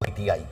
PTI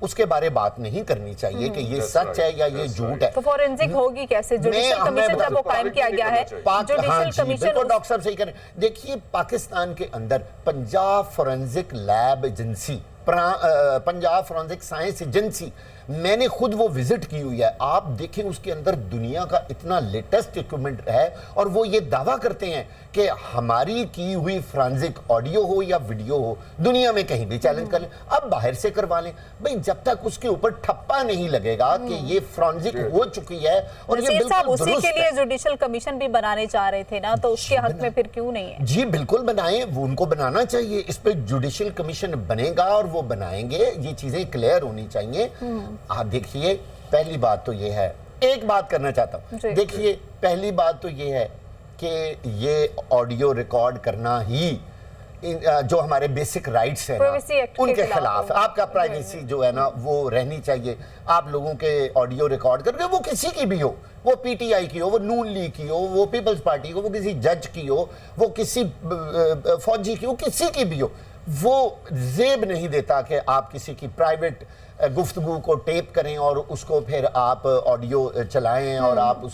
اس کے بارے بات نہیں کرنی چاہیے کہ یہ سچ ہے یا یہ جھوٹ ہے. تو فورینزک ہوگی کیسے؟ جوڈیشل کمیشن جب وہ قائم کیا گیا ہے, جوڈیشل کمیشن ڈاکٹر صاحب صحیح کریں. دیکھیے پاکستان کے اندر Punjab forensic lab agency, Punjab forensic science agency, میں نے خود وہ وزٹ کی ہوئی ہے. آپ دیکھیں اس کے اندر دنیا کا اتنا لیٹسٹ ایکوپمنٹ ہے, اور وہ یہ دعویٰ کرتے ہیں کہ ہماری کی ہوئی فرانزک آڈیو ہو یا ویڈیو ہو دنیا میں کہیں بھی چیلنج کر لیں, اب باہر سے کروا لیں. بھئی جب تک اس کے اوپر ٹھپا نہیں لگے گا کہ یہ فرانزک ہو چکی ہے اور یہ نصیر صاحب بالکل اسی درست کے ہے. لیے جوڈیشل کمیشن بھی بنانے چاہ رہے تھے نا, تو اس کے حق میں پھر کیوں نہیں ہے؟ جی بالکل بنائیں, وہ ان کو بنانا چاہیے. اس پہ جوڈیشل کمیشن بنے گا اور وہ بنائیں گے, یہ چیزیں کلیئر ہونی چاہیے. آپ دیکھیے پہلی بات تو یہ ہے, ایک بات کرنا چاہتا ہوں. دیکھیے پہلی بات تو یہ ہے کہ یہ آڈیو ریکارڈ کرنا ہی جو ہمارے بیسک رائٹس ہیں ان کے خلاف. آپ کا پرائیویسی جو ہے نا وہ رہنی چاہیے. آپ لوگوں کے آڈیو ریکارڈ کر کے, وہ کسی کی بھی ہو, وہ پی ٹی آئی کی ہو, وہ نون لیگ کی ہو, وہ پیپلز پارٹی کی ہو, وہ کسی جج کی ہو, وہ کسی فوجی کی ہو, کسی کی بھی ہو, وہ زیب نہیں دیتا کہ آپ کسی کی پرائیویٹ گفتگو کو ٹیپ کریں اور اس کو پھر آپ آڈیو چلائیں اور آپ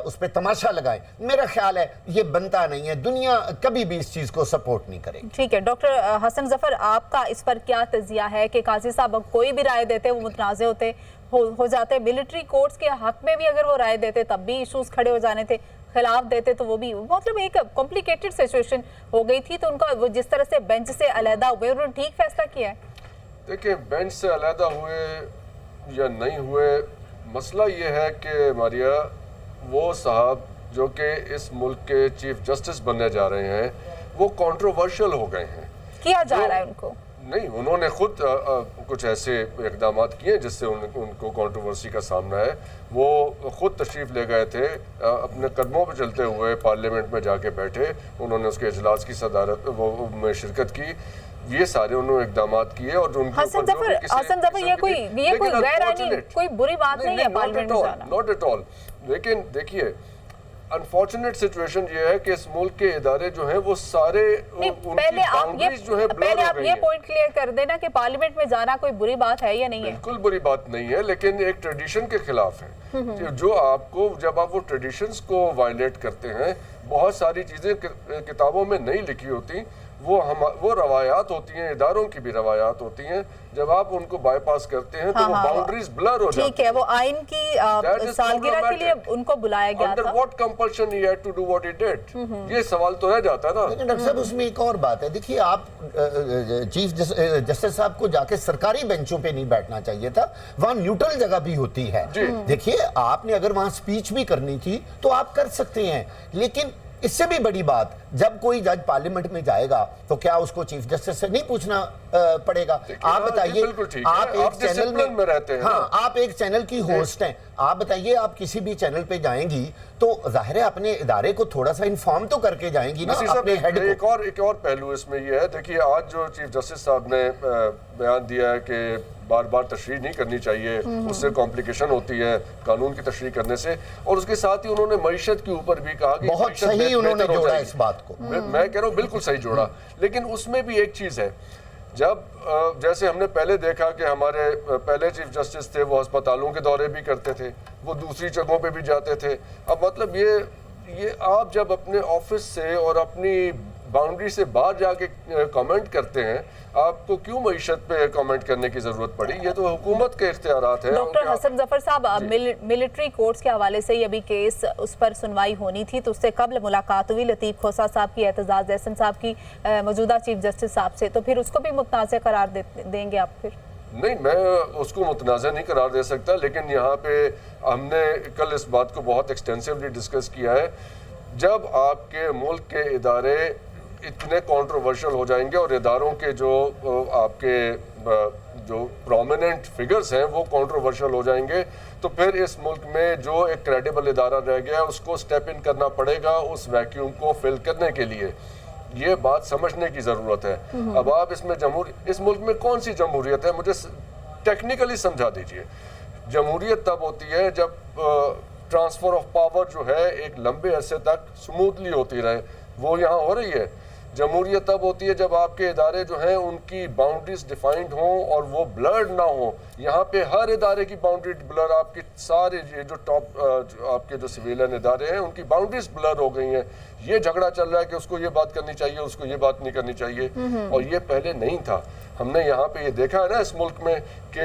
اس پہ تماشا لگائیں. میرا خیال ہے یہ بنتا نہیں ہے, دنیا کبھی بھی اس چیز کو سپورٹ نہیں کرے گی. ٹھیک ہے ڈاکٹر حسن ظفر, آپ کا اس پر کیا تجزیہ ہے کہ قاضی صاحب کوئی بھی رائے دیتے وہ متنازع ہو جاتے؟ ملٹری کورٹس کے حق میں بھی اگر وہ رائے دیتے تب بھی ایشوز کھڑے ہو جانے تھے, خلاف دیتے تو وہ بھی, مطلب ایک کمپلیکیٹڈ سچویشن ہو گئی تھی. تو ان کا وہ جس طرح سے بینچ سے علیحدہ ہوئے, انہوں نے ٹھیک فیصلہ کیا ہے؟ دیکھیں بینچ سے علیحدہ ہوئے یا نہیں ہوئے, مسئلہ یہ ہے کہ ماریا وہ صاحب جو کہ اس ملک کے چیف جسٹس بننے جا رہے ہیں وہ کنٹروورشل ہو گئے ہیں. کیا جا رہا ہے ان کو؟ نہیں, انہوں نے خود کچھ ایسے اقدامات کیے جس سے ان کو کنٹروورسی کا سامنا ہے. وہ خود تشریف لے گئے تھے, اپنے قدموں پہ چلتے ہوئے پارلیمنٹ میں جا کے بیٹھے, انہوں نے اس کے اجلاس کی صدارت میں شرکت کی. یہ سارے انہوں نے اقدامات کیے اور ان کے حسن ظفر یہ کوئی غیر آئینی کوئی بری بات نہیں ہے پارلیمنٹ میں جانا. Not at all. لیکن دیکھیے انفارچونیٹ سچویشن یہ ہے کہ اس ملک کے ادارے جو ہیں وہ سارے پہلے آپ یہ پوائنٹ کلیئر کر دینا کہ پارلیمنٹ میں جانا کوئی بری بات ہے یا نہیں ہے؟ بالکل بری بات نہیں ہے, لیکن ایک ٹریڈیشن کے خلاف ہے. جو آپ کو جب آپ وہ ٹریڈیشنز کو وائلیٹ کرتے ہیں, بہت ساری چیزیں کتابوں میں نہیں لکھی ہوتی, وہ روایات ہوتی ہیں, اداروں کی بھی روایات ہوتی ہیں, جب آپ ان کو بائی پاس کرتے ہیں تو وہ باؤنڈریز بلر ہو جاتی ہیں. ٹھیک ہے, وہ آئین کی سالگرہ کے لیے ان کو بلایا گیا تھا. Under what compulsion he had to do what he did? یہ سوال تو رہ جاتا ہے نا. لیکن ڈاکٹر صاحب اس میں ایک اور بات ہے. دیکھیے آپ چیف جسٹس صاحب کو جا کے سرکاری بینچوں پہ نہیں بیٹھنا چاہیے تھا, وہاں نیوٹرل جگہ بھی ہوتی ہے. دیکھیے آپ نے اگر وہاں سپیچ بھی کرنی تھی تو آپ کر سکتے ہیں, لیکن اس سے بھی بڑی بات, جب کوئی جج پارلیمنٹ میں جائے گا تو کیا اس کو چیف جسٹس سے نہیں پوچھنا پڑے گا؟ آپ بتائیے, آپ ایک چینل میں رہتے ہیں, ہاں آپ ایک چینل کی ہوسٹ ہیں, آپ بتائیے آپ کسی بھی چینل پہ جائیں گی تو ظاہر ہے اپنے ادارے کو تھوڑا سا انفارم تو کر کے جائیں گی نا اپنے ہیڈ کو. ایک اور پہلو اس میں یہ ہے, دیکھیے آج جو چیف جسٹس صاحب نے بیان دیا ہے کہ بار بار تشریح نہیں کرنی چاہیے, اس سے کمپلیکیشن ہوتی ہے قانون کی تشریح کرنے سے, اور اس کے ساتھ ہی انہوں نے معیشت کے اوپر بھی کہا کہ بہت صحیح انہوں نے جوڑا اس بات کو. میں کہہ رہا ہوں بالکل صحیح جوڑا, لیکن اس میں بھی ایک چیز ہے, جب جیسے ہم نے پہلے دیکھا کہ ہمارے پہلے چیف جسٹس تھے وہ ہسپتالوں کے دورے بھی کرتے تھے, وہ دوسری جگہوں پہ بھی جاتے تھے. اب مطلب یہ آپ جب اپنے آفس سے اور اپنی باؤنڈری سے باہر جا کے کامنٹ کرتے ہیں, آپ کو کیوں معیشت پہ کامنٹ کرنے کی ضرورت پڑی؟ یہ تو حکومت کے اختیارات ہیں. ڈاکٹر حسن ظفر صاحب, ملٹری کورٹس کے حوالے سے ابھی کیس اس پر سنوائی ہونی تھی, تو اس سے قبل ملاقات ہوئی لطیف کھوسہ صاحب کی, اعتزاز احسن صاحب کی, موجودہ چیف جسٹس صاحب سے, تو پھر اس کو بھی متنازع قرار دیں گے آپ؟ پھر نہیں, میں اس کو متنازع نہیں قرار دے سکتا, لیکن یہاں پہ ہم نے کل اس بات کو بہت ایکسٹینسیولی ڈسکس کیا ہے. جب آپ کے ملک کے ادارے اتنے کنٹروورشل ہو جائیں گے اور اداروں کے جو آپ کے جو پرومیننٹ فگرز ہیں وہ کنٹروورشل ہو جائیں گے, تو پھر اس ملک میں جو ایک کریڈیبل ادارہ رہ گیا اس کو سٹیپ ان کرنا پڑے گا اس ویکیوم کو فل کرنے کے لیے. یہ بات سمجھنے کی ضرورت ہے. اب آپ اس میں اس ملک میں کون سی جمہوریت ہے, مجھے ٹیکنیکلی سمجھا دیجئے. جمہوریت تب ہوتی ہے جب ٹرانسفر آف پاور جو ہے ایک لمبے عرصے تک سموتھلی ہوتی رہے, وہ یہاں ہو رہی ہے. جمہوریت تب ہوتی ہے جب آپ کے ادارے جو ہیں ان کی باؤنڈریز ڈیفائنڈ ہوں اور وہ بلرڈ نہ ہوں. یہاں پہ ہر ادارے کی باؤنڈری بلر, آپ کے سارے جو ٹاپ آپ کے جو سویلین ادارے ہیں ان کی باؤنڈریز بلر ہو گئی ہیں. یہ جھگڑا چل رہا ہے کہ اس کو یہ بات کرنی چاہیے, اس کو یہ بات نہیں کرنی چاہیے, اور یہ پہلے نہیں تھا. ہم نے یہاں پہ یہ دیکھا ہے نا اس ملک میں کہ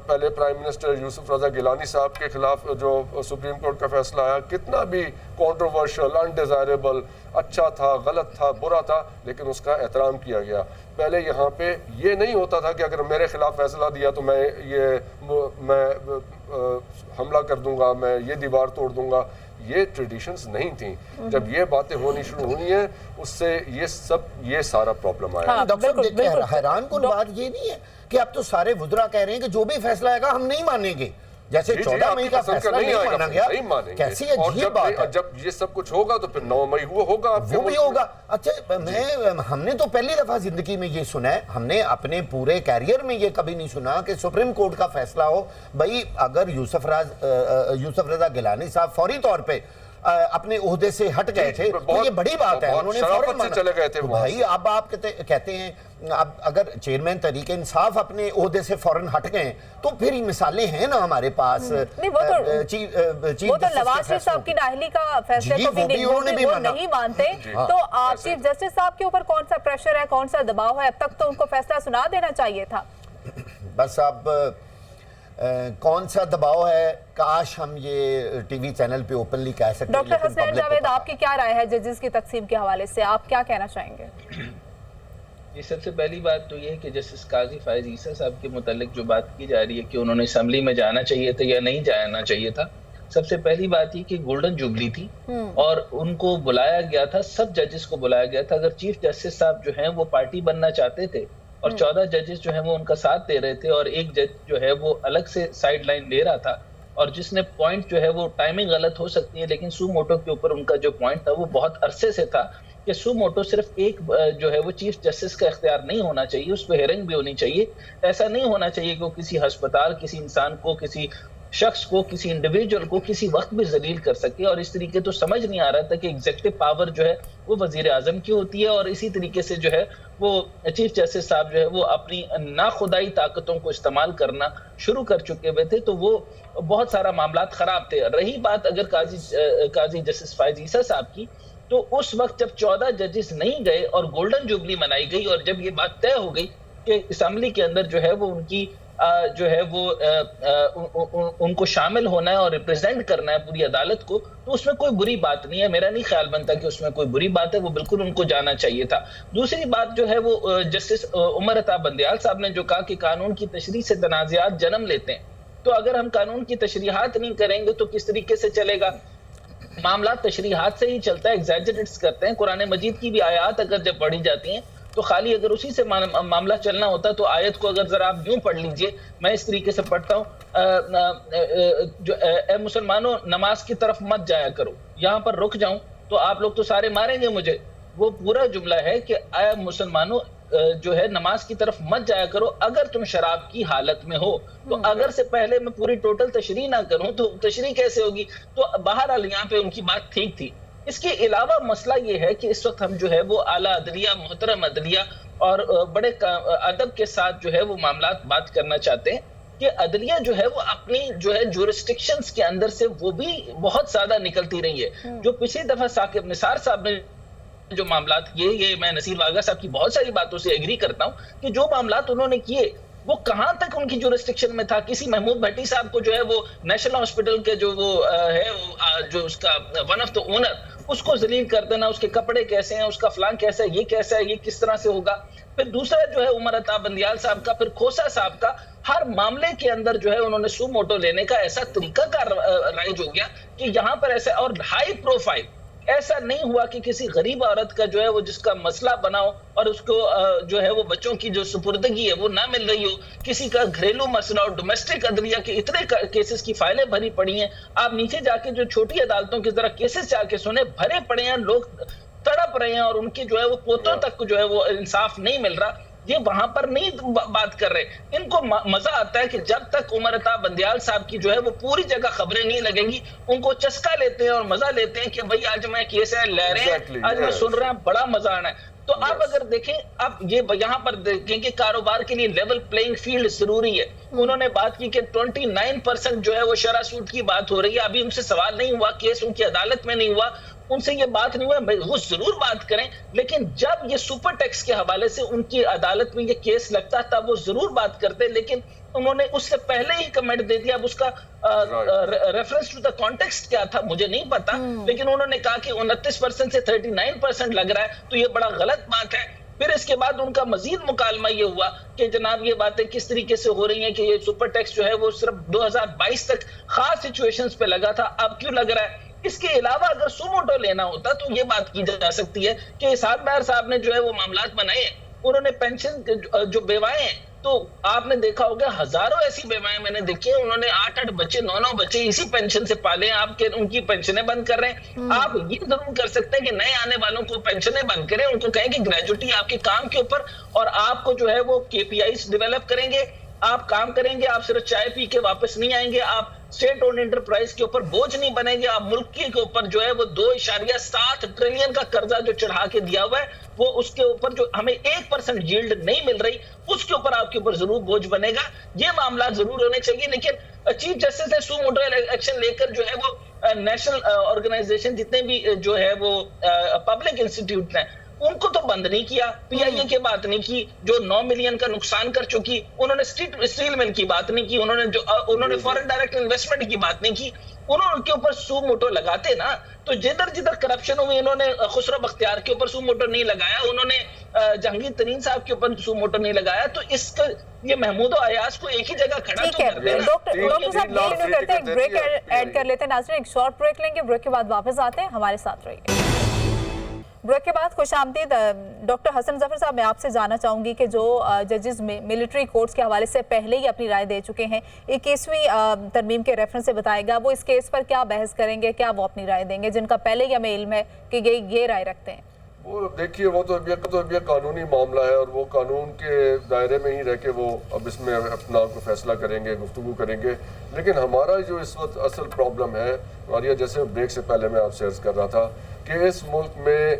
پہلے پرائم منسٹر یوسف رضا گیلانی صاحب کے خلاف جو سپریم کورٹ کا فیصلہ آیا کتنا بھی کنٹروورشل, انڈیزائربل, اچھا تھا, غلط تھا, برا تھا, لیکن اس کا احترام کیا گیا. پہلے یہاں پہ یہ نہیں ہوتا تھا کہ اگر میرے خلاف فیصلہ دیا تو میں حملہ کر دوں گا, میں یہ دیوار توڑ دوں گا. یہ ٹریڈیشنز نہیں تھیں. جب یہ باتیں ہونی شروع ہوئی ہیں اس سے یہ سارا پرابلم آیا. ڈاکٹر صاحب دیکھیں, حیران کن بات یہ نہیں ہے کہ اب تو سارے وزراء کہہ رہے ہیں کہ جو بھی فیصلہ آئے گا ہم نہیں مانیں گے. جیسے 14 مئی کا فیصلہ نہیں مانا گیا, کیسی عجیب بات ہے. جب یہ سب کچھ ہوگا تو پھر 9 مئی ہوگا, وہ بھی ہوگا. اچھا ہم نے تو پہلی دفعہ زندگی میں یہ سنا ہے, ہم نے اپنے پورے کیریئر میں یہ کبھی نہیں سنا کہ سپریم کورٹ کا فیصلہ ہو بھائی اگر یوسف رضا گیلانی صاحب فوری طور پہ اپنے عہدے سے ہٹ گئے تھے تو یہ بڑی بات ہے, انہوں نے فوراً مانا. بھائی اب آپ کہتے ہیں اب اگر چیئرمین تحریک انصاف اپنے عہدے سے فوراً ہٹ گئے تو پھر مثالیں ہیں نا ہمارے پاس. وہ تو نواز شریف صاحب کی نااہلی کا فیصلے کو بھی وہ نہیں مانتے, تو آپ چیف جسٹس صاحب کے اوپر کون سا پریشر ہے, کون سا دباؤ ہے؟ اب تک تو ان کو فیصلہ سنا دینا چاہیے تھا. بس اب کون سا دباؤ ہے, کاش ہم یہ ٹی وی چینل پہ اوپنلی کہہ سکتے. ڈاکٹر حسنین جاوید, آپ کی کیا رائے ہے ججز کی تقسیم کے حوالے سے, آپ کیا کہنا چاہیں گے؟ یہ سب سے پہلی بات تو یہ ہے کہ جسٹس قاضی فائز عیسیٰ صاحب کے متعلق جو بات کی جا رہی ہے کہ انہوں نے اسمبلی میں جانا چاہیے تھا یا نہیں جانا چاہیے تھا, سب سے پہلی بات یہ کہ گولڈن جوبلی تھی اور ان کو بلایا گیا تھا, سب ججز کو بلایا گیا تھا. اگر چیف جسٹس صاحب جو ہیں وہ پارٹی بننا چاہتے تھے اور 14 ججز جو ہیں وہ ان کا ساتھ دے رہے تھے اور ایک جج جو ہے وہ الگ سے سائیڈ لائن لے رہا تھا, اور جس نے پوائنٹ جو ہے وہ ٹائمنگ غلط ہو سکتی ہے لیکن سو موٹو کے اوپر ان کا جو پوائنٹ تھا وہ بہت عرصے سے تھا کہ سو موٹو صرف ایک جو ہے وہ چیف جسٹس کا اختیار نہیں ہونا چاہیے, اس پہ ہیئرنگ بھی ہونی چاہیے. ایسا نہیں ہونا چاہیے کہ وہ کسی ہسپتال, کسی انسان کو, کسی شخص کو, کسی انڈیویجول کو کسی وقت بھی ذلیل کر سکے. اور اس طریقے تو سمجھ نہیں آ رہا تھا کہ ایگزیکٹو پاور جو ہے وہ وزیر اعظم کی ہوتی ہے, اور اسی طریقے سے جو ہے وہ چیف جسٹس صاحب جو ہے وہ اپنی ناخدائی طاقتوں کو استعمال کرنا شروع کر چکے ہوئے تھے, تو وہ بہت سارا معاملات خراب تھے. رہی بات اگر قاضی جسٹس فائز عیسیٰ صاحب کی, تو اس وقت جب 14 ججز نہیں گئے اور گولڈن جوبلی منائی گئی اور جب یہ بات طے ہو گئی کہ اسمبلی کے اندر جو ہے وہ ان کی جو ہے وہ ان کو شامل ہونا ہے اور ریپرزینٹ کرنا ہے پوری عدالت کو, تو اس میں کوئی بری بات نہیں ہے. میرا نہیں خیال بنتا کہ اس میں کوئی بری بات ہے, وہ بالکل ان کو جانا چاہیے تھا. دوسری بات جو ہے وہ جسٹس عمر عطا بندیال صاحب نے جو کہا کہ قانون کی تشریح سے تنازعات جنم لیتے ہیں, تو اگر ہم قانون کی تشریحات نہیں کریں گے تو کس طریقے سے چلے گا؟ معاملات تشریحات سے ہی چلتا ہے, ایگزیجریٹس کرتے ہیں. قرآن مجید کی بھی آیات اگر جب پڑھی جاتی ہیں تو خالی اگر اسی سے معاملہ چلنا ہوتا تو آیت کو اگر ذرا آپ یوں پڑھ لیجئے, میں اس طریقے سے پڑھتا ہوں, جو اے مسلمانوں نماز کی طرف مت جایا کرو, یہاں پر رک جاؤں تو آپ لوگ تو سارے ماریں گے مجھے. وہ پورا جملہ ہے کہ اے مسلمانوں جو ہے نماز کی طرف مت جایا کرو اگر تم شراب کی حالت میں ہو. تو اگر سے پہلے میں پوری ٹوٹل تشریح نہ کروں تو تشریح کیسے ہوگی؟ تو بہرحال یہاں پہ ان کی بات ٹھیک تھی. اس کے علاوہ مسئلہ یہ ہے کہ اس وقت ہم جو ہے وہ اعلیٰ عدلیہ, محترم عدلیہ اور بڑے ادب کے ساتھ جو ہے وہ معاملات بات کرنا چاہتے ہیں کہ عدلیہ جو ہے وہ اپنی جو ہے جورسٹکشنز کے اندر سے وہ بھی بہت زیادہ نکلتی رہی ہے. جو پچھلی دفعہ ثاقب نثار صاحب نے جو معاملات یہ میں نصیر واغا صاحب کی بہت ساری باتوں سے ایگری کرتا ہوں کہ جو معاملات انہوں نے کیے وہ کہاں تک ان کی جورسٹکشن میں تھا. کسی محمود بھٹی صاحب کو جو ہے وہ نیشنل ہاسپٹل کے جو وہ ہے جو اس کا ون آف دا اونر, اس کو ذلیل کر دینا, اس کے کپڑے کیسے ہیں, اس کا فلان کیسا ہے, یہ کیسا ہے, یہ کس طرح سے ہوگا. پھر دوسرا جو ہے عمر عطا بندیال صاحب کا, پھر کھوسا صاحب کا, ہر معاملے کے اندر جو ہے انہوں نے سو موٹو لینے کا ایسا طریقہ کار رائج ہو گیا کہ یہاں پر ایسا, اور ہائی پروفائل ایسا نہیں ہوا کہ کسی غریب عورت کا جو ہے وہ جس کا مسئلہ بنا ہو اور اس کو جو ہے وہ بچوں کی جو سپردگی ہے وہ نہ مل رہی ہو, کسی کا گھریلو مسئلہ اور ڈومیسٹک عدلیہ کے اتنے کیسز کی فائلیں بھری پڑی ہیں. آپ نیچے جا کے جو چھوٹی عدالتوں کے ذرا کیسز جا کے سنیں, بھرے پڑے ہیں, لوگ تڑپ رہے ہیں اور ان کی جو ہے وہ پوتوں تک جو ہے وہ انصاف نہیں مل رہا. یہ وہاں پر نہیں بات کر رہے. ان کو مزہ آتا ہے کہ جب تک عمر عطا بندیال صاحب کی جو ہے وہ پوری جگہ خبریں نہیں لگیں گی, ان کو چسکا لیتے ہیں اور مزہ لیتے ہیں کہ بھئی آج میں کیسے لے رہے ہیں, آج میں سن رہا ہوں, بڑا مزہ آنا ہے. تو آپ اگر دیکھیں اب یہ یہاں پر دیکھیں کہ کاروبار کے لیے لیول پلینگ فیلڈ ضروری ہے. انہوں نے بات کی کہ 29% جو ہے وہ شرح سود کی بات ہو رہی ہے. ابھی ان سے سوال نہیں ہوا, کیس ان کی عدالت میں نہیں ہوا, ان سے یہ بات نہیں ہوا, وہ ضرور بات کریں, لیکن جب یہ سپر ٹیکس کے حوالے سے ان کی عدالت میں یہ کیس لگتا تب وہ ضرور بات کرتے, لیکن انہوں نے اس سے پہلے ہی کمنٹ دے دیا. اب اس کا ریفرنس ٹو دا کانٹیکسٹ کیا تھا مجھے نہیں پتا, لیکن انہوں نے کہا کہ 29% سے 39% لگ رہا ہے, تو یہ بڑا غلط بات ہے. پھر اس کے بعد ان کا مزید مکالمہ یہ ہوا کہ جناب یہ باتیں کس طریقے سے ہو رہی ہیں کہ یہ سپر ٹیکس جو ہے وہ صرف 2022 تک خاص سچویشنز پہ لگا تھا, اب کیوں لگ رہا ہے. اس کے علاوہ اگر سوموٹو لینا ہوتا تو یہ بات کی جا سکتی ہے کہ اسحاق ڈار صاحب نے جو ہے وہ معاملات بنائے ہیں, انہوں نے پینشن جو بیوائیں ہیں, تو آپ نے دیکھا ہوگا ہزاروں ایسی بیوائیں میں نے دیکھی ہیں, انہوں نے 8 بچے 9 بچے اسی پینشن سے پالے ہیں. آپ کے ان کی پینشنیں بند کر رہے ہیں. آپ یہ ضرور کر سکتے ہیں کہ نئے آنے والوں کو پینشنیں بند کریں, ان کو کہیں کہ گریجوٹی آپ کے کام کے اوپر, اور آپ کو جو ہے وہ KPIs ڈیولپ کریں گے, آپ کام کریں گے, آپ صرف چائے پی کے واپس نہیں آئیں گے, آپ اسٹیٹ اونڈ انٹرپرائز کے اوپر بوجھ نہیں بنیں گے, آپ ملک کے اوپر جو ہے وہ 2.7 ٹریلین کا قرضہ جو چڑھا کے دیا ہوا ہے, وہ اس کے اوپر جو ہمیں 1% ییلڈ نہیں مل رہی, اس کے اوپر آپ کے اوپر ضرور بوجھ بنے گا. یہ معاملات ضرور ہونے چاہیے. لیکن چیف جسٹس نے سو موٹو ایکشن لے کر جو ہے وہ نیشنل آرگنائزیشن جتنے بھی جو ہے وہ پبلک انسٹیٹیوٹ ہیں ان کو تو بند نہیں کیا, PIA کی بات نہیں کی جو 9 ملین کا نقصان کر چکی, انہوں نے اسٹیل مل کی بات نہیں کی, انہوں نے فورن ڈائریکٹ انویسٹمنٹ کی بات نہیں کی. انہوں ان کے اوپر سو موٹو لگاتے نا, تو جدھر کرپشن ہوئی انہوں نے خسرو بختیار کے اوپر سو موٹو نہیں لگایا, انہوں نے جہانگیر ترین صاحب کے اوپر سو موٹو نہیں لگایا, تو اس کا یہ محمود و ایاز کو ایک ہی جگہ کھڑا تو کر دینا. ڈاکٹر صاحب یہ کرتے ہیں, ایک بریک ایڈ کر لیتے ہیں. ناظرین ایک شارٹ بریک لیں گے, بریک کے بعد واپس آتے ہیں, ہمارے ساتھ رہیے. بریک کے بعد خوش آمدید. ڈاکٹر حسن ظفر صاحب, میں آپ سے جاننا چاہوں گی کہ جو ججز ملٹری کورٹس کے حوالے سے پہلے ہی اپنی رائے دے چکے ہیں, 21ویں ترمیم کے ریفرنس سے بتائے گا وہ اس کیس پر کیا بحث کریں گے, کیا وہ اپنی رائے دیں گے, جن کا پہلے ہی ہمیں علم ہے کہ یہ رائے رکھتے ہیں. وہ دیکھیے, وہ تو اب یہ قانونی معاملہ ہے, اور وہ قانون کے دائرے میں ہی رہ کے وہ اب اس میں اپنا کوئی فیصلہ کریں گے, گفتگو کریں گے. لیکن ہمارا جو اس وقت اصل پرابلم ہے, اور یہ جیسے بریک سے پہلے میں آپ سے عرض کر رہا تھا کہ اس ملک میں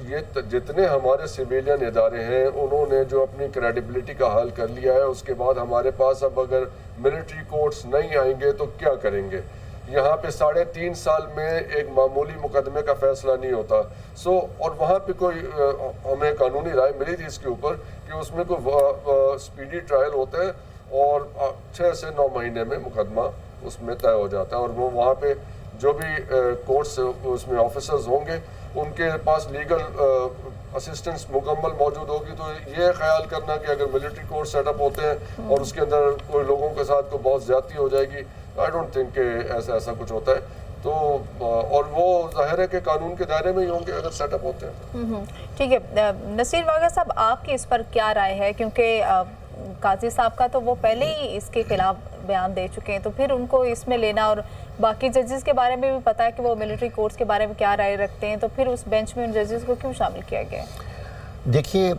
یہ جتنے ہمارے سویلین ادارے ہیں انہوں نے جو اپنی کریڈیبلٹی کا حل کر لیا ہے, اس کے بعد ہمارے پاس اب اگر ملٹری کورٹس نہیں آئیں گے تو کیا کریں گے. یہاں پہ 3.5 سال میں ایک معمولی مقدمے کا فیصلہ نہیں ہوتا. اور وہاں پہ کوئی ہمیں قانونی رائے ملی تھی اس کے اوپر کہ اس میں کوئی سپیڈی ٹرائل ہوتا ہے اور 6 سے 9 مہینے میں مقدمہ اس میں طے ہو جاتا ہے, اور وہ وہاں پہ جو بھی کورٹس اس میں آفیسرز ہوں گے ان کے پاس لیگل اسسٹنس مکمل موجود ہوگی. تو یہ خیال کرنا کہ اگر ملٹری کورٹ سیٹ اپ ہوتے ہیں اور اس کے اندر کوئی لوگوں کے ساتھ کوئی بہت زیادتی ہو جائے گی, آئی ڈونٹ تھنک کہ ایسا کچھ ہوتا ہے. تو اور وہ ظاہر ہے کہ قانون کے دائرے میں ہی ہوں گے اگر سیٹ اپ ہوتے ہیں. ٹھیک ہے. نصیر واغا صاحب, آپ کی اس پر کیا رائے ہے, کیونکہ قاضی صاحب کا تو وہ پہلے ہی اس کے خلاف بیان دے چکے ہیں, تو پھر ان کو اس میں لینا, اور باقی ججز کے بارے میں بھی پتا ہے کہ وہ ملٹری کورٹس کے بارے میں کیا رائے رکھتے ہیں, تو پھر اس بینچ میں ان ججز کو کیوں شامل کیا گیا ہے؟ دیکھیے,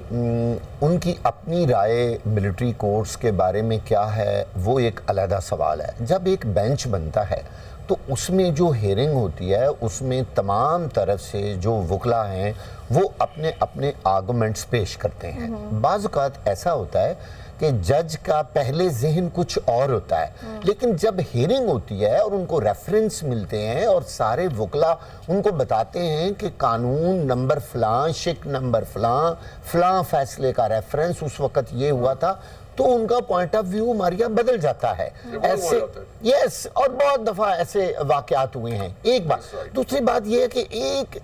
ان کی اپنی رائے ملٹری کورٹس کے بارے میں کیا ہے وہ ایک علیحدہ سوال ہے. جب ایک بینچ بنتا ہے تو اس میں جو ہیئرنگ ہوتی ہے اس میں تمام طرف سے جو وکلا ہیں وہ اپنے اپنے آرگومنٹس پیش کرتے ہیں. بعض اوقات ایسا ہوتا ہے کہ جج کا پہلے ذہن کچھ اور ہوتا ہے, لیکن جب ہیئرنگ ہوتی ہے اور ان کو ریفرنس ملتے ہیں اور سارے وکلا ان کو بتاتے ہیں کہ قانون نمبر فلاں, شک نمبر فلاں, فلاں فیصلے کا ریفرنس اس وقت یہ ہوا تھا, تو ان کا پوائنٹ آف ویو ماریا بدل جاتا ہے. ایسے یس, اور بہت دفعہ ایسے واقعات ہوئے ہیں. ایک بات. دوسری بات یہ ہے کہ ایک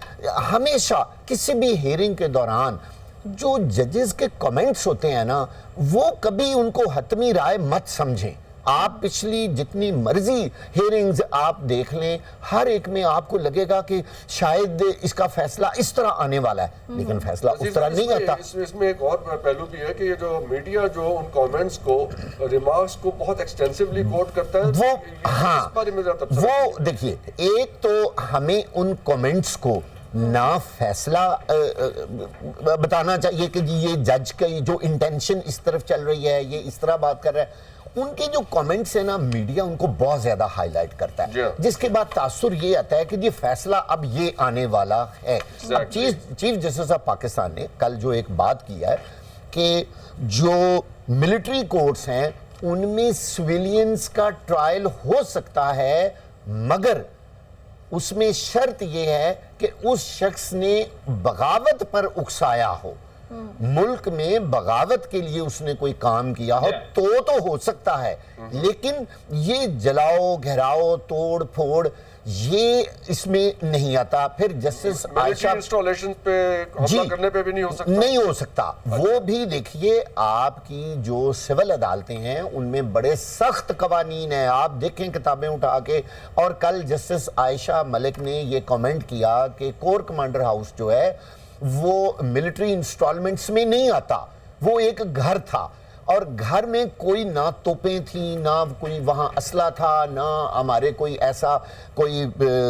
ہمیشہ کسی بھی ہیئرنگ کے دوران جو ججز کے کمنٹس ہوتے ہیں نا, وہ کبھی ان کو حتمی رائے مت سمجھیں. آپ پچھلی جتنی مرضی ہیئرنگز آپ دیکھ لیں, ہر ایک میں آپ کو لگے گا کہ شاید اس کا فیصلہ اس طرح آنے والا ہے, لیکن فیصلہ اس طرح نہیں آتا. اس میں ایک اور پہلو بھی ہے کہ یہ جو میڈیا جو ان کامنٹس کو, ریمارکس کو بہت ایکسٹینسولی کوٹ کرتا ہے, وہ ہاں, وہ دیکھیے, ایک تو ہمیں ان کامنٹس کو نہ فیصلہ بتانا چاہیے کہ جی یہ جج کا جو انٹینشن اس طرف چل رہی ہے، یہ اس طرح بات کر رہا ہے. ان کے جو کامنٹس ہیں نا، میڈیا ان کو بہت زیادہ ہائی لائٹ کرتا ہے، جس کے بعد تاثر یہ آتا ہے کہ یہ فیصلہ اب یہ آنے والا ہے. اب چیف جسٹس آف پاکستان نے کل جو ایک بات کیا ہے کہ جو ملٹری کورٹس ہیں ان میں سویلینز کا ٹرائل ہو سکتا ہے، مگر اس میں شرط یہ ہے کہ اس شخص نے بغاوت پر اکسایا ہو، ملک میں بغاوت کے لیے اس نے کوئی کام کیا ہو تو ہو سکتا ہے. لیکن یہ جلاؤ گھراؤ توڑ پھوڑ یہ اس میں نہیں آتا. پھر جسٹس عائشہ انسٹالیشن پہ حملہ کرنے پہ بھی نہیں ہو سکتا، نہیں ہو سکتا. وہ بھی دیکھیے آپ کی جو سول عدالتیں ہیں ان میں بڑے سخت قوانین ہیں، آپ دیکھیں کتابیں اٹھا کے. اور کل جسٹس عائشہ ملک نے یہ کامنٹ کیا کہ کور کمانڈر ہاؤس جو ہے وہ ملٹری انسٹالمنٹس میں نہیں آتا، وہ ایک گھر تھا، اور گھر میں کوئی نہ توپیں تھیں، نہ کوئی وہاں اسلحہ تھا، نہ ہمارے کوئی ایسا کوئی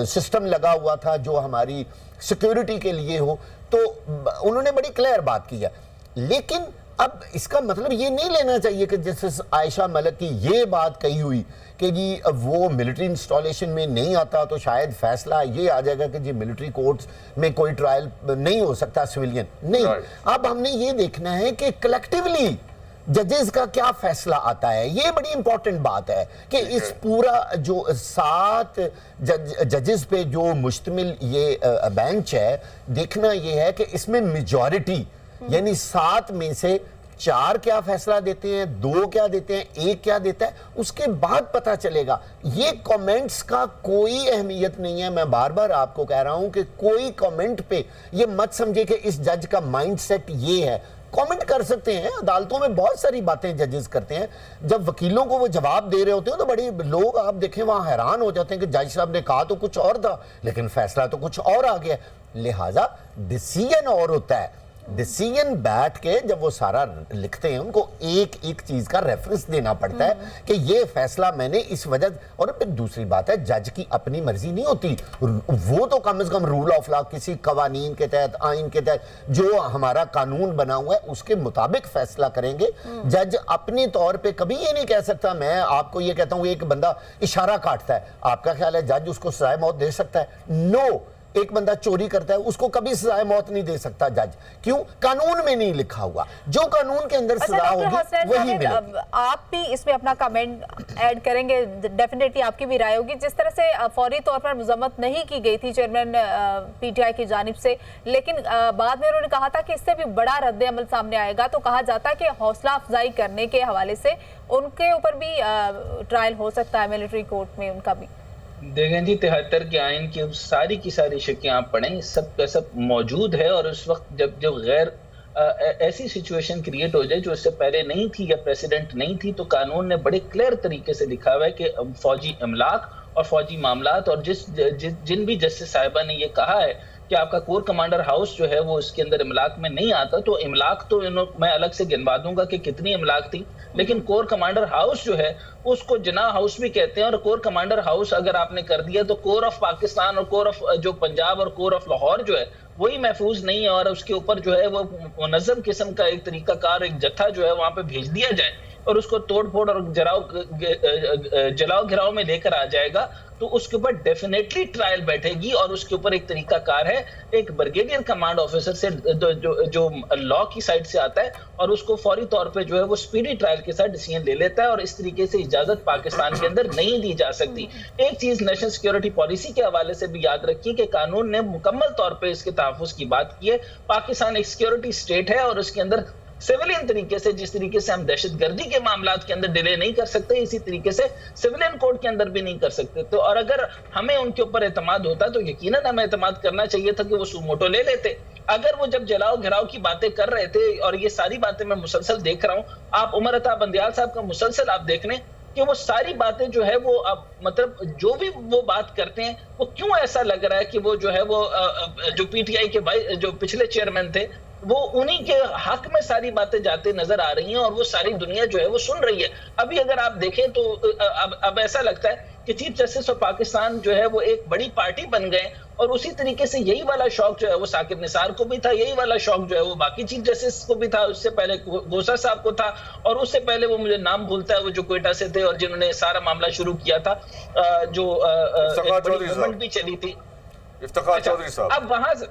سسٹم لگا ہوا تھا جو ہماری سیکیورٹی کے لیے ہو. تو انہوں نے بڑی کلیئر بات کی ہے. لیکن اب اس کا مطلب یہ نہیں لینا چاہیے کہ جسٹس عائشہ ملک کی یہ بات کہی ہوئی کہ جی وہ ملٹری انسٹالیشن میں نہیں آتا تو شاید فیصلہ یہ آ جائے گا کہ جی ملٹری کورٹس میں کوئی ٹرائل نہیں ہو سکتا سویلین. نہیں، اب ہم نے یہ دیکھنا ہے کہ کلیکٹیولی ججز کا کیا فیصلہ آتا ہے. یہ بڑی امپورٹنٹ بات ہے کہ اس پورا جو 7 ججز پہ جو مشتمل یہ بینچ ہے، دیکھنا یہ ہے کہ اس میں میجورٹی یعنی 7 میں سے 4 کیا فیصلہ دیتے ہیں، 2 کیا دیتے ہیں، 1 کیا دیتا ہے، اس کے بعد پتہ چلے گا. یہ کامنٹس کا کوئی اہمیت نہیں ہے. میں بار بار آپ کو کہہ رہا ہوں کہ کوئی کامنٹ پہ یہ مت سمجھے کہ اس جج کا مائنڈ سیٹ یہ ہے. کامنٹ کر سکتے ہیں، عدالتوں میں بہت ساری باتیں ججز کرتے ہیں. جب وکیلوں کو وہ جواب دے رہے ہوتے ہیں تو بڑے لوگ آپ دیکھیں وہاں حیران ہو جاتے ہیں کہ جج صاحب نے کہا تو کچھ اور تھا لیکن فیصلہ تو کچھ اور آ گیا. لہٰذا ڈیسیژن اور ہوتا ہے. ڈیسیژن بیٹھ کے جب وہ سارا لکھتے ہیں ان کو ایک ایک چیز کا ریفرنس دینا پڑتا ہے کہ یہ فیصلہ میں نے اس وجہ. اور پھر دوسری بات ہے جج کی اپنی مرضی نہیں ہوتی، وہ تو کم از کم رول آف لا کسی قوانین کے تحت، آئین کے تحت جو ہمارا قانون بنا ہوا ہے اس کے مطابق فیصلہ کریں گے. جج اپنے طور پہ کبھی یہ نہیں کہہ سکتا. میں آپ کو یہ کہتا ہوں ایک بندہ اشارہ کاٹتا ہے، آپ کا خیال ہے جج اس کو سزائے موت دے سکتا ہے؟ نو. ایک بندہ چوری کرتا ہے اس کو کبھی سزائے موت نہیں دے سکتا جج. کیوں؟ قانون میں نہیں لکھا ہوا. جو قانون کے اندر سزا ہوگی وہی ملے گی. آپ بھی اس میں اپنا کمنٹ ایڈ کریں گے، ڈیفینیٹلی آپ کی بھی رائے ہوگی. جس طرح سے فوری طور پر مذمت نہیں کی گئی تھی چیئرمین پی ٹی آئی کی جانب سے، لیکن بعد میں انہوں نے کہا تھا کہ اس سے بھی بڑا رد عمل سامنے آئے گا. تو کہا جاتا ہے کہ حوصلہ افزائی کرنے کے حوالے سے ان کے اوپر بھی ٹرائل ہو سکتا ہے ملٹری کورٹ میں ان کا بھی. دیکھیں جی 73 کے آئین کی ساری کی ساری شکیں آپ پڑھیں، سب کا سب موجود ہے. اور اس وقت جب غیر ایسی سچویشن کریٹ ہو جائے جو اس سے پہلے نہیں تھی یا پریسیڈنٹ نہیں تھی، تو قانون نے بڑے کلیئر طریقے سے لکھا ہوا ہے کہ فوجی املاک اور فوجی معاملات، اور جن بھی جسٹس صاحبہ نے یہ کہا ہے کہ آپ کا کور کمانڈر ہاؤس جو ہے وہ اس کے اندر املاک میں نہیں آتا، تو املاک تو میں الگ سے گنوا دوں گا کہ کتنی املاک تھی. لیکن کور کمانڈر ہاؤس جو ہے اس کو جناح ہاؤس بھی کہتے ہیں. اور کور کمانڈر ہاؤس اگر آپ نے کر دیا تو کور آف پاکستان اور کور آف جو پنجاب اور کور آف لاہور جو ہے وہی محفوظ نہیں ہے. اور اس کے اوپر جو ہے وہ منظم قسم کا ایک طریقہ کار، ایک جتھا جو ہے وہاں پہ بھیج دیا جائے اور اس کو توڑ پھوڑ اور جلاؤ گھراؤ میں لے کر آ جائے گا، تو اس کے اوپر ڈیفینیٹلی ٹرائل بیٹھے گی. اور اس کے اوپر ایک طریقہ کار ہے، ایک بریگیڈیئر کمانڈ آفیسر سے جو لا کی سائڈ سے آتا ہے، اور اس کو فوری طور پہ جو ہے وہ سپیڈی ٹرائل کے ساتھ ڈیسیژن لے لیتا ہے. اور اس طریقے سے اجازت پاکستان کے اندر نہیں دی جا سکتی. ایک چیز نیشنل سیکیورٹی پالیسی کے حوالے سے بھی یاد رکھیے کہ قانون نے مکمل طور پہ اس کے تحفظ کی بات کی ہے. پاکستان ایک سیکیورٹی اسٹیٹ ہے اور اس کے اندر سیولین طریقے سے، جس طریقے سے ہم دہشت گردی کے معاملات کے اندر ڈیلے نہیں کر سکتے، اسی طریقے سے سیولین کوڈ کے اندر بھی نہیں کر سکتے. تو اور اگر ہمیں ان کے اوپر اعتماد ہوتا تو یقیناً ہمیں اعتماد کرنا چاہیے تھا کہ وہ سو موٹو لے لیتے. اگر وہ جب جلاؤ گھراؤ کی باتیں کر رہے تھے، اور یہ ساری باتیں میں مسلسل دیکھ رہا ہوں، آپ عمر عطا بندیال صاحب کا مسلسل آپ دیکھ لیں کہ وہ ساری باتیں جو ہے وہ مطلب جو بھی وہ بات کرتے ہیں، وہ کیوں ایسا لگ رہا ہے کہ وہ جو ہے وہ جو پی ٹی آئی کے جو پچھلے چیئرمین تھے وہ انہی کے حق میں ساری باتیں جاتے نظر آ رہی ہیں، اور وہ ساری دنیا جو ہے وہ سن رہی ہے. ابھی اگر آپ دیکھیں تو اب ایسا لگتا ہے کہ چیف جسٹس آف پاکستان جو ہے وہ ایک بڑی پارٹی بن گئے, اور اسی طریقے سے یہی والا شوق جو ہے وہ ثاقب نثار کو بھی تھا, یہی والا شوق جو ہے وہ باقی چیف جسٹس کو بھی تھا, اس سے پہلے گوسا صاحب کو تھا, اور اس سے پہلے وہ مجھے نام بھولتا ہے وہ جو کوئٹہ سے تھے اور جنہوں نے سارا معاملہ شروع کیا تھا, جو ایک بڑی گورنمنٹ بھی چلی تھی, افتخار چودھری صاحب. اب وہاں سے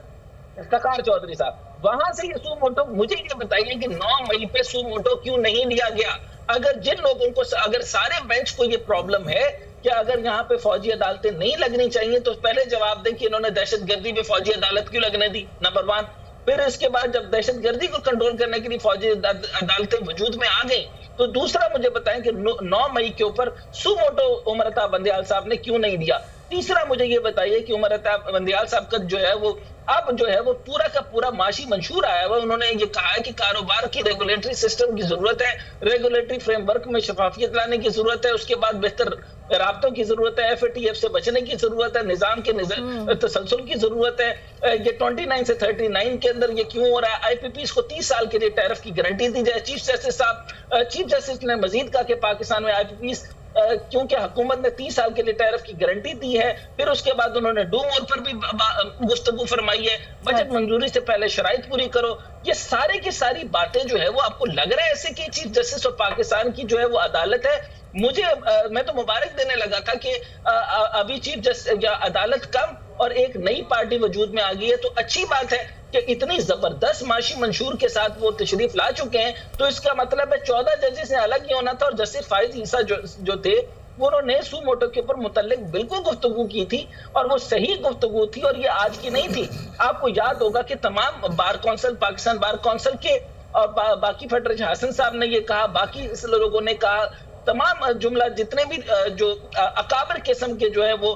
افتخار چودھری صاحب, وہاں سے یہ سو موٹو, مجھے یہ بتائیے کہ 9 مئی پہ سو موٹو کیوں نہیں لیا گیا؟ اگر جن لوگوں کو, اگر سارے بینچ کو یہ پرابلم ہے کہ اگر یہاں پہ فوجی عدالتیں نہیں لگنی چاہیے, تو پہلے جواب دیں کہ انہوں نے دہشت گردی پہ فوجی عدالت کیوں لگنے دی, نمبر 1. پھر اس کے بعد جب دہشت گردی کو کنٹرول کرنے کے لیے فوجی عدالتیں وجود میں آ گئیں, تو دوسرا مجھے بتائیں کہ 9 مئی کے اوپر سو موٹو عمر عطا بندیال صاحب نے کیوں نہیں دیا؟ تیسرا مجھے یہ بتائیے کہ عمر عطا بندیال صاحب کا جو ہے وہ اب جو ہے وہ پورا کا پورا معاشی منشور آیا ہوا, انہوں نے یہ کہا ہے کہ کاروبار کی ریگولیٹری سسٹم کی ضرورت ہے, ریگولیٹری فریم ورک میں شفافیت لانے کی ضرورت ہے, اس کے بعد بہتر رابطوں کی ضرورت ہے, FATF سے بچنے کی ضرورت ہے, نظام کے تسلسل کی ضرورت ہے. یہ 29 سے 39 کے اندر یہ کیوں ہو رہا ہے؟ IPPs کو 30 سال کے لیے ٹیرف کی گارنٹی دی جائے. چیف جسٹس نے مزید کہا کہ پاکستان میں IPPs کیونکہ حکومت نے 30 سال کے لیے ٹیرف کی گارنٹی دی ہے. پھر اس کے بعد انہوں نے ڈو مور پر بھی گفتگو فرمائی ہے, بجٹ منظوری سے پہلے شرائط پوری کرو. یہ سارے کی ساری باتیں جو ہے وہ آپ کو لگ رہا ہے ایسے کہ چیف جسٹس آف پاکستان کی جو ہے وہ عدالت ہے؟ میں تو مبارک دینے لگا تھا کہ ابھی چیف جسٹس یا عدالت کم اور ایک نئی پارٹی وجود میں آ گئی ہے, تو اچھی بات ہے کہ اتنی زبردست معاشی منشور کے ساتھ وہ تشریف لا چکے ہیں. تو اس کا مطلب ہے 14 ججز نے الگ ہی ہونا تھا, اور جسٹس فائز عیسیٰ جو تھے وہ انہوں نے سو موٹو کے اوپر متعلق بالکل گفتگو کی تھی, اور وہ صحیح گفتگو تھی, اور یہ آج کی نہیں تھی. آپ کو یاد ہوگا کہ تمام bar council, Pakistan bar council کے اور باقی فیڈریشن, حسن صاحب نے یہ کہا, باقی لوگوں نے کہا, تمام جملہ جتنے بھی جو اکابر قسم کے جو ہے وہ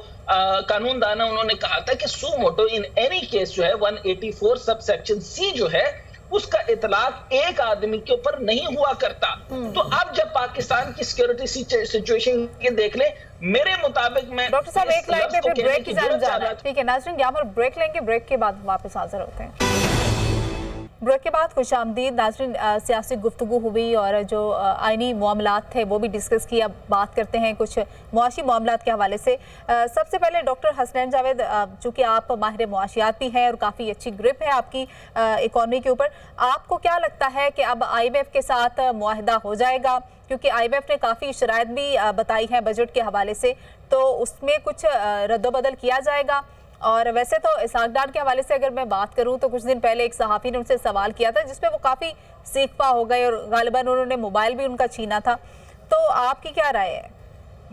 قانون دانا, انہوں نے کہا تھا کہ سو موٹو ان اینی کیس جو ہے 184 سب سیکشن سی جو ہے اس کا اطلاق ایک آدمی کے اوپر نہیں ہوا کرتا. تو اب جب پاکستان کی سیکیورٹی سچویشن کے دیکھ لیں, میرے مطابق میں ڈاکٹر صاحب ایک لائن پہ پھر بریک کی جانب جانا ہے. ٹھیک ہے ناظرین, یہاں پر بریک لیں گے, بریک کے بعد واپس حاضر ہوتے ہیں. بریک کے بعد خوش آمدید ناظرین. سیاسی گفتگو ہوئی اور جو آئینی معاملات تھے وہ بھی ڈسکس کیا. بات کرتے ہیں کچھ معاشی معاملات کے حوالے سے. سب سے پہلے ڈاکٹر حسنین جاوید, چونکہ آپ ماہر معاشیات بھی ہیں اور کافی اچھی گرپ ہے آپ کی اکانومی کے اوپر, آپ کو کیا لگتا ہے کہ اب IMF کے ساتھ معاہدہ ہو جائے گا؟ کیونکہ IMF نے کافی شرائط بھی بتائی ہیں بجٹ کے حوالے سے, تو اس میں کچھ رد و بدل کیا جائے گا؟ اور ویسے تو اسحاق ڈار کے حوالے سے اگر میں بات کروں تو کچھ دن پہلے ایک صحافی نے ان سے سوال کیا تھا جس پہ وہ کافی سیکھ پا ہو گئے, اور غالباً انہوں نے موبائل بھی ان کا چھینا تھا. تو آپ کی کیا رائے ہے؟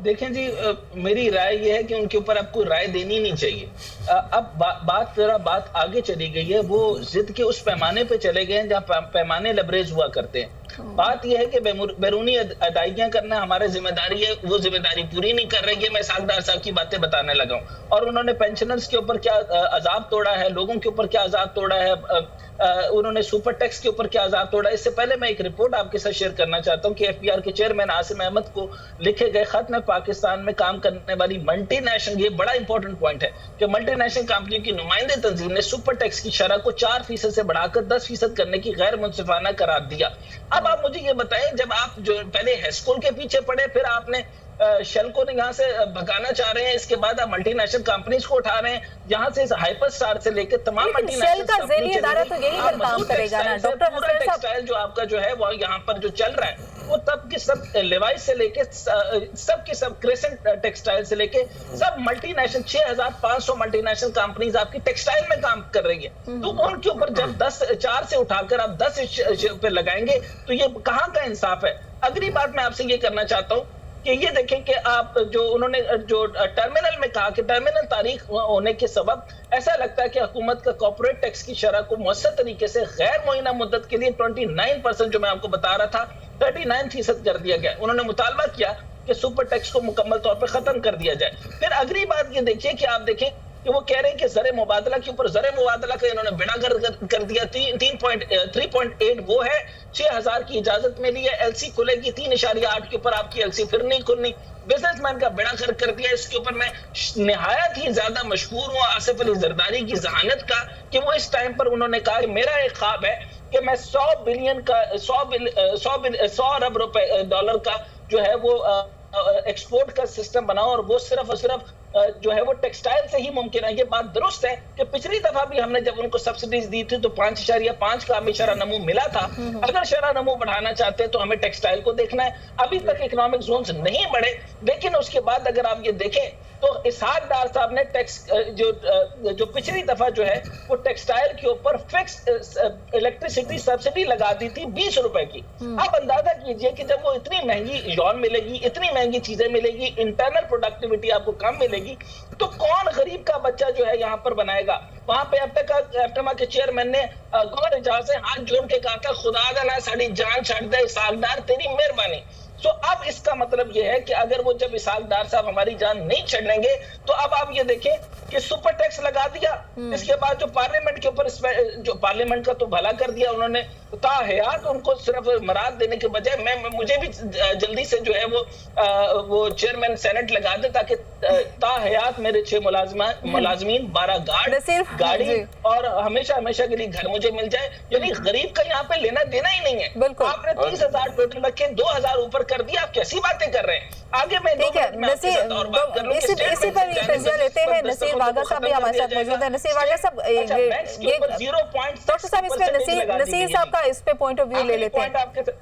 دیکھیں جی, میری رائے یہ ہے کہ ان کے اوپر اب کوئی رائے دینی نہیں چاہیے. اب بات آگے چلی گئی ہے, وہ ضد کے اس پیمانے پہ چلے گئے ہیں جہاں پیمانے لبریز ہوا کرتے ہیں. بات یہ ہے کہ بیرونی ادائیگیاں کرنا ہمارے ذمہ داری ہے, وہ ذمہ داری پوری نہیں کر رہی ہے. میں اسحاق ڈار صاحب کی باتیں بتانے لگا ہوں, اور انہوں نے پینشنرز کے اوپر کیا عذاب توڑا ہے, لوگوں کے اوپر کیا عذاب توڑا ہے, انہوں نے سپر ٹیکس کے اوپر کیا عذاب توڑا ہے. اس سے پہلے میں ایک رپورٹ آپ کے ساتھ شیئر کرنا چاہتا ہوں کہ FPR کے چیئرمین عاصم احمد کو لکھے گئے خط میں پاکستان میں کام کرنے والی ملٹی نیشنل, یہ بڑا امپورٹنٹ پوائنٹ ہے کہ ملٹی نیشنل کمپنیوں کی نمائندے تنظیم نے سپر ٹیکس کی شرح کو 4% سے بڑھا کر 10% کرنے کی غیر منصفانہ قرار دیا. اب آپ مجھے یہ بتائیں, جب آپ جو پہلے ہیسکول کے پیچھے پڑے, پھر آپ نے شیل کو یہاں سے بھگانا چاہ رہے ہیں, اس کے بعد آپ ملٹی نیشنل کمپنیز کو اٹھا رہے ہیں, یہاں سے ہائپر سٹار سے لے کے تمام ملٹی نیشنل شیل کا ذیلی ادارہ تو یہی پر کام کرے گا نا ڈاکٹر حسین صاحب. ٹیکسٹائل جو آپ کا جو ہے وہ یہاں پر جو چل رہا ہے وہ تب کے سب لیوائس سے لے کے سب کے سب کریسنٹ ٹیکسٹائل سے لے کے سب multinational 6500 multinational companies آپ کی ٹیکسٹائل میں کام کر رہی ہے. تو ان کے اوپر جب 4 سے اٹھا کر آپ 10 پہ لگائیں گے تو یہ کہاں کا انصاف ہے؟ اگلی بات میں آپ سے یہ کرنا چاہتا ہوں کہ یہ دیکھیں کہ آپ جو انہوں نے جو ٹرمینل میں کہا کہ ٹرمینل تاریخ ہونے کے سبب ایسا لگتا ہے کہ حکومت کا کارپوریٹ ٹیکس کی شرح کو مؤثر طریقے سے غیر معینہ مدت کے لیے 29% جو میں آپ کو بتا رہا تھا 39% کر دیا گیا. انہوں نے مطالبہ کیا کہ سپر ٹیکس کو مکمل طور پر ختم کر دیا جائے. پھر اگلی بات یہ دیکھیے کہ آپ دیکھیں کہ وہ کہہ رہے ہیں کہ زر مبادلہ کے اوپر زر مبادلہ کا انہوں نے بیڑا کر دیا. 3.8 وہ ہے, 6000 کی اجازت ملی ہے, LC کھلے گی 3.8 کے اوپر آپ کی LC پھر نہیں کھلنی. بزنس مین کا بیڑا کر دیا. اس کے اوپر میں نہایت ہی زیادہ مشہور ہوں آصف علی زرداری کی ذہانت کا کہ وہ اس ٹائم پر انہوں نے کہا کہ میرا ایک خواب ہے کہ میں 100 بلین کا 100 ارب ڈالر کا جو ہے وہ ایکسپورٹ کا سسٹم بناؤ اور وہ صرف اور صرف جو ہے وہ ٹیکسٹائل سے ہی ممکن ہے. یہ بات درست ہے کہ پچھلی دفعہ بھی ہم نے جب ان کو سبسڈیز دی تھی تو 5.5 کا ہمیں شرح نمو ملا تھا. اگر شرح نمو بڑھانا چاہتے ہیں تو ہمیں ٹیکسٹائل کو دیکھنا ہے. ابھی تک اکنامک زونز نہیں بڑھے, لیکن اس کے بعد اگر آپ یہ دیکھیں تو اسحاق ڈار صاحب نے ٹیکس جو پچھلی دفعہ جو ہے وہ ٹیکسٹائل کے اوپر فکس الیکٹریسٹی سبسڈی لگا دی تھی 20 روپے کی. آپ اندازہ کیجئے کہ جب وہ اتنی مہنگی یون ملے گی, اتنی مہنگی چیزیں ملے گی, انٹرنل پروڈکٹیوٹی آپ کو کم ملے گی, تو کون غریب کا بچہ جو ہے یہاں پر بنائے گا. وہاں پہ ایپٹما کے چیئرمین نے گور اعجاز سے ہاتھ جوڑ کے کہا تھا خدا دا نہ ساڑی جان چھڑ دے اسحاق ڈار, تیری مہربانی. تو اب اس کا مطلب یہ ہے کہ اگر وہ جب اسحاق ڈار صاحب ہماری جان نہیں چھڑیں گے تو اب آپ یہ دیکھیں کہ سپر ٹیکس لگا دیا. اس کے بعد جو پارلیمنٹ کے اوپر جو پارلیمنٹ کا تو بھلا کر دیا انہوں نے, تا حیات ان کو صرف مراد دینے کے بجائے مجھے بھی جلدی سے جو ہے وہ چیئرمین سینٹ لگا دے تاکہ تا حیات میرے 6 ملازمین 12 گاڑی اور ہمیشہ کے لیے گھر مجھے مل جائے. یعنی غریب کا یہاں پہ لینا دینا ہی نہیں ہے. آپ نے 30,000 ٹوٹل رکھے, 2,000 اوپر کر دیا, آپ کیسی باتیں کر رہے ہیں. آگے میں اسی پر تجزیہ لیتے ہیں. نصیر واگا صاحب بھی ہمارے ساتھ موجود ہیں. نصیر واگا صاحب, ڈاکٹر صاحب اس پہ نصیر صاحب کا اس پہ پوائنٹ آف ویو لے لیتے ہیں.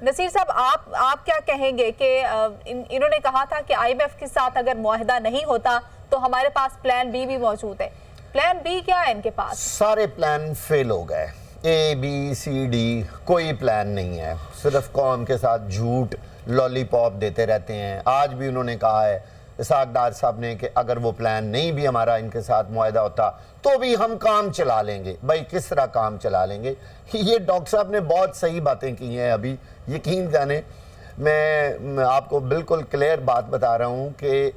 نصیر صاحب آپ کیا کہیں گے کہ انہوں نے کہا تھا کہ IMF کے ساتھ اگر معاہدہ نہیں ہوتا تو ہمارے پاس پلان بی بھی موجود ہے. پلان بی کیا ہے ان کے پاس؟ سارے پلان فیل ہو گئے. ABCD کوئی پلان نہیں ہے, صرف قوم کے ساتھ جھوٹ لالی پاپ دیتے رہتے ہیں. آج بھی انہوں نے کہا ہے اسحاق ڈار صاحب نے کہ اگر وہ پلان نہیں بھی ہمارا ان کے ساتھ معاہدہ ہوتا تو بھی ہم کام چلا لیں گے. بھائی کس طرح کام چلا لیں گے؟ یہ ڈاکٹر صاحب نے بہت صحیح باتیں کی ہیں. ابھی یقین جانے میں آپ کو بالکل کلیئر بات بتا رہا ہوں کہ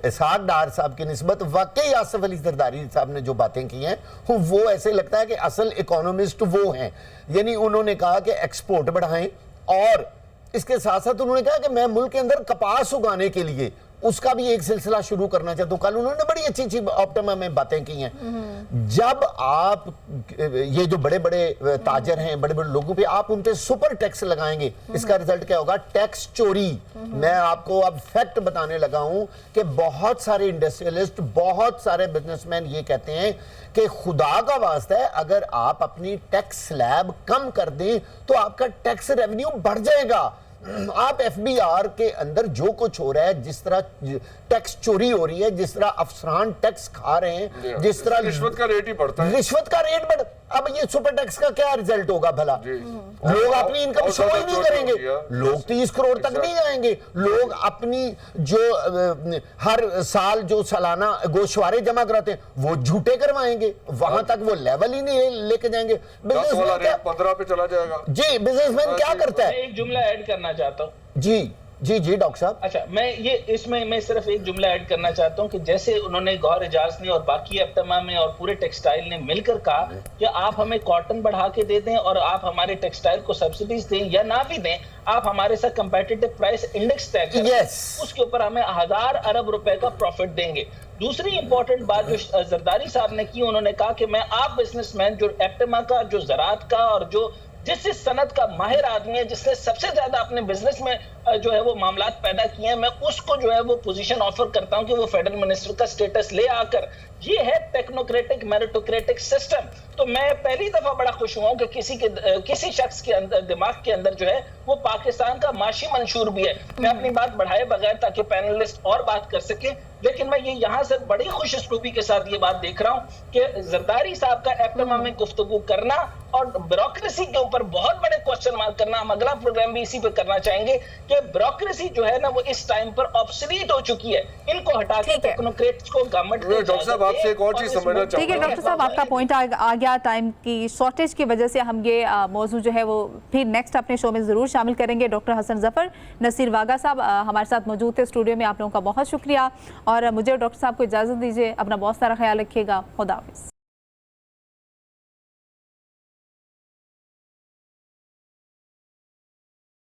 اسحاق ڈار صاحب کی نسبت واقعی آصف علی زرداری صاحب نے جو باتیں کی ہیں وہ ایسے لگتا ہے کہ اصل اکانومسٹ وہ ہیں. یعنی انہوں نے کہا کہ ایکسپورٹ بڑھائیں, اور اس کے ساتھ ساتھ انہوں نے کہا کہ میں ملک کے اندر کپاس اگانے کے لیے اس کا بھی ایک سلسلہ شروع کرنا چاہتا ہوں. کل انہوں نے بڑی اچھی آپٹما میں باتیں کی ہیں. جب آپ یہ جو بڑے بڑے تاجر ہیں, بڑے بڑے لوگوں پہ آپ ان پہ سپر ٹیکس لگائیں گے, اس کا رزلٹ کیا ہوگا؟ ٹیکس چوری. میں آپ کو اب فیکٹ بتانے لگا ہوں کہ بہت سارے انڈسٹریلسٹ, بہت سارے بزنس مین یہ کہتے ہیں کہ خدا کا واسطہ ہے اگر آپ اپنی ٹیکس سلیب کم کر دیں تو آپ کا ٹیکس ریونیو بڑھ جائے گا. آپ FBR کے اندر جو کچھ ہو رہا ہے, جس طرح ٹیکس چوری ہو رہی ہے, جس طرح افسران ٹیکس کھا رہے ہیں, جس طرح رشوت کا ریٹ ہی بڑھتا ہے, رشوت کا ریٹ بڑھ, اب یہ سپر ٹیکس کا کیا رزلٹ ہوگا بھلا؟ لوگ اپنی انکم شو ہی نہیں کریں گے, لوگ 30 کروڑ تک نہیں جائیں گے. لوگ اپنی جو ہر سال جو سالانہ گوشوارے جمع کراتے ہیں وہ جھوٹے کروائیں گے, وہاں تک وہ لیول ہی نہیں لے کے جائیں گے. 10 والا ریٹ 15 پہ چلا جائے گا. جی, بزنس مین کیا کرتا ہے؟ ایک جملہ ایڈ کرنا چاہتا ہوں. جی ڈاکٹر صاحب. اچھا, اس میں صرف ایک جملہ ایڈ کرنا چاہتا ہوں کہ جیسے انہوں نے گور اعجاز نے اور باقی ایپٹما میں اور پورے ٹیکسٹائل نے مل کر کہا کہ آپ ہمیں کاٹن بڑھا کے دے دیں اور آپ ہمارے ٹیکسٹائل کو سبسڈیز دیں یا نہ بھی دیں, آپ ہمارے ساتھ کمپیٹیٹو پرائس انڈیکس طے کریں, اس کے اوپر ہمیں 1000 ارب روپے کا پروفٹ دیں گے. دوسری امپورٹنٹ بات جو زرداری صاحب نے کی, انہوں نے کہا کہ میں آپ بزنس مین جو ایپٹما کا, جو زراعت کا اور جو جس صنعت کا ماہر آدمی ہے, جس نے سب سے زیادہ اپنے بزنس میں جو ہے وہ معاملات پیدا کیے ہیں, میں اس کو جو ہے وہ پوزیشن آفر کرتا ہوں کہ وہ فیڈرل منسٹر کا سٹیٹس لے آ کر. یہ ہے ٹیکنوکریٹک میریٹوکریٹک سسٹم. تو میں پہلی دفعہ بڑا خوش ہوا ہوں کہ کسی شخص کے اندر, دماغ کے اندر جو ہے وہ پاکستان کا معاشی منشور بھی ہے. میں اپنی بات بڑھائے بغیر تاکہ پینلسٹ اور بات کر سکیں, لیکن میں یہ یہاں سے بڑی خوش اسلوبی کے ساتھ یہ بات دیکھ رہا ہوں کہ زرداری صاحب کا ایپٹما میں گفتگو کرنا اور بیوروکریسی کے اوپر بہت بڑے کوسچن مارک کرنا. ہم اگلا پروگرام بھی اسی پہ کرنا چاہیں گے کہ بیوروکریسی جو ہے نا وہ اس ٹائم پر آبسلیٹ ہو چکی ہے, ان کو ہٹا کے ٹیکنوکریٹس کو گورنمنٹ. ڈاکٹر صاحب آپ سے ایک اور چیز سمجھنا چاہوں گا. ٹھیک ہے ڈاکٹر صاحب, آپ کا پوائنٹ آ گیا. ٹائم کی شارٹیج کی وجہ سے ہم یہ موضوع جو ہے وہ پھر نیکسٹ اپنے شو میں ضرور شامل کریں گے. ڈاکٹر حسن ظفر, نصیر واگا صاحب ہمارے ساتھ موجود تھے اسٹوڈیو میں, آپ لوگوں کا بہت شکریہ, اور مجھے ڈاکٹر صاحب کو اجازت دیجیے. اپنا بہت سارا خیال رکھیے گا. خدا حافظ.